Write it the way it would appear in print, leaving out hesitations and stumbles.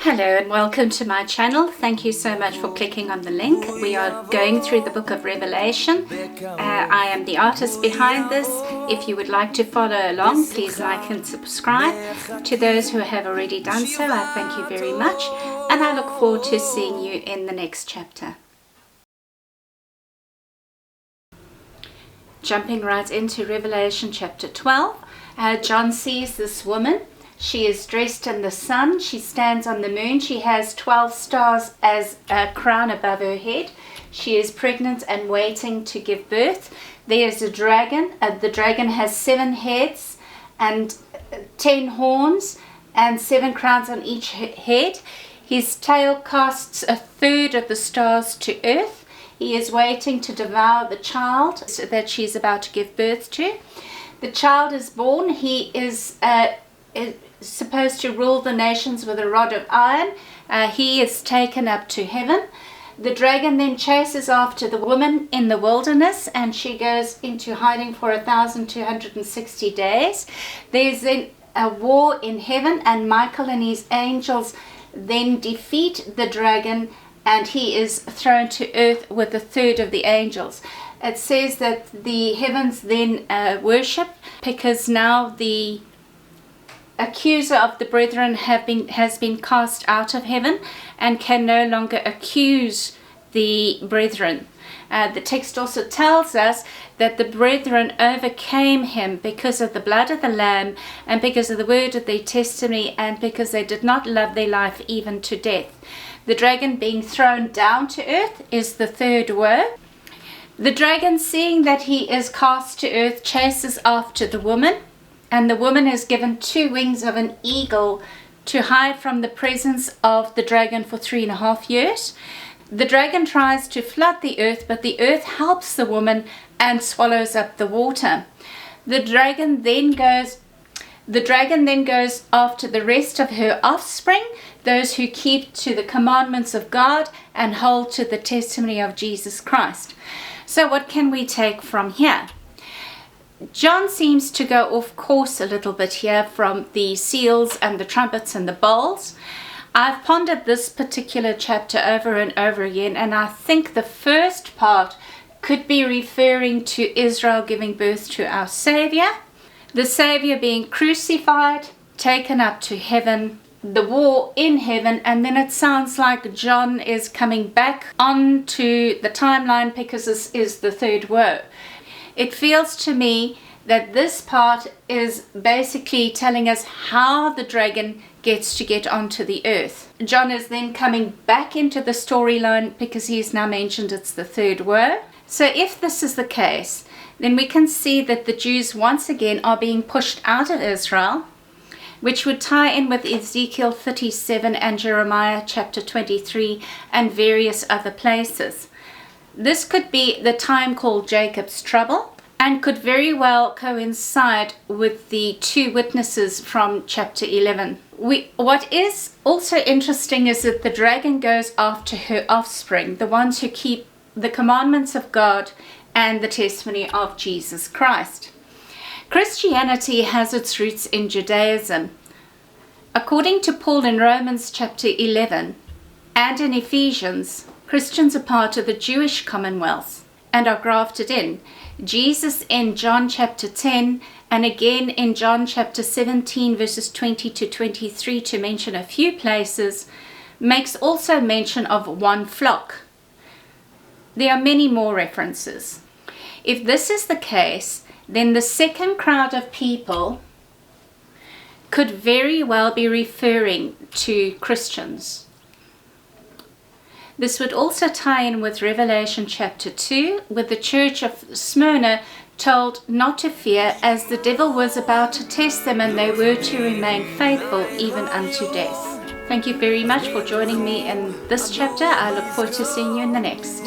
Hello and welcome to my channel. Thank you so much for clicking on the link. We are going through the book of Revelation. I am the artist behind this. If you would like to follow along, please like and subscribe. To those who have already done so, I thank you very much and I look forward to seeing you in the next chapter. Jumping right into Revelation chapter 12, John sees this woman. She is dressed in the sun. She stands on the moon. She has 12 stars as a crown above her head. She is pregnant and waiting to give birth. There is a dragon. The dragon has 7 heads and 10 horns and 7 crowns on each head. His tail casts a third of the stars to earth. He is waiting to devour the child that she's about to give birth to. The child is born. He is supposed to rule the nations with a rod of iron. He is taken up to heaven. The dragon then chases after the woman in the wilderness and she goes into hiding for 1,260 days. There's then a war in heaven and Michael and his angels then defeat the dragon and he is thrown to earth with a third of the angels. It says that the heavens then worship because now the accuser of the brethren has been cast out of heaven and can no longer accuse the brethren. The text also tells us that the brethren overcame him because of the blood of the Lamb and because of the word of their testimony and because they did not love their life even to death. The dragon being thrown down to earth is the third woe. The dragon, seeing that he is cast to earth, chases after the woman. And the woman is given 2 wings of an eagle to hide from the presence of the dragon for 3.5 years. The dragon tries to flood the earth, but the earth helps the woman and swallows up the water. The dragon then goes after the rest of her offspring, those who keep to the commandments of God and hold to the testimony of Jesus Christ. So what can we take from here? John seems to go off course a little bit here from the seals and the trumpets and the bowls. I've pondered this particular chapter over and over again, and I think the first part could be referring to Israel giving birth to our Savior, the Savior being crucified, taken up to heaven, the war in heaven, and then it sounds like John is coming back onto the timeline because this is the third woe. It feels to me that this part is basically telling us how the dragon gets to get onto the earth. John is then coming back into the storyline because he's now mentioned it's the third woe. So if this is the case, then we can see that the Jews once again are being pushed out of Israel, which would tie in with Ezekiel 37 and Jeremiah chapter 23 and various other places. This could be the time called Jacob's trouble and could very well coincide with the 2 witnesses from chapter 11. What is also interesting is that the dragon goes after her offspring, the ones who keep the commandments of God and the testimony of Jesus Christ. Christianity has its roots in Judaism. According to Paul in Romans chapter 11 and in Ephesians, Christians are part of the Jewish commonwealth and are grafted in. Jesus in John chapter 10 and again in John chapter 17 verses 20 to 23, to mention a few places, makes also mention of one flock. There are many more references. If this is the case, then the second crowd of people could very well be referring to Christians. This would also tie in with Revelation chapter 2, with the church of Smyrna told not to fear, as the devil was about to test them and they were to remain faithful even unto death. Thank you very much for joining me in this chapter. I look forward to seeing you in the next.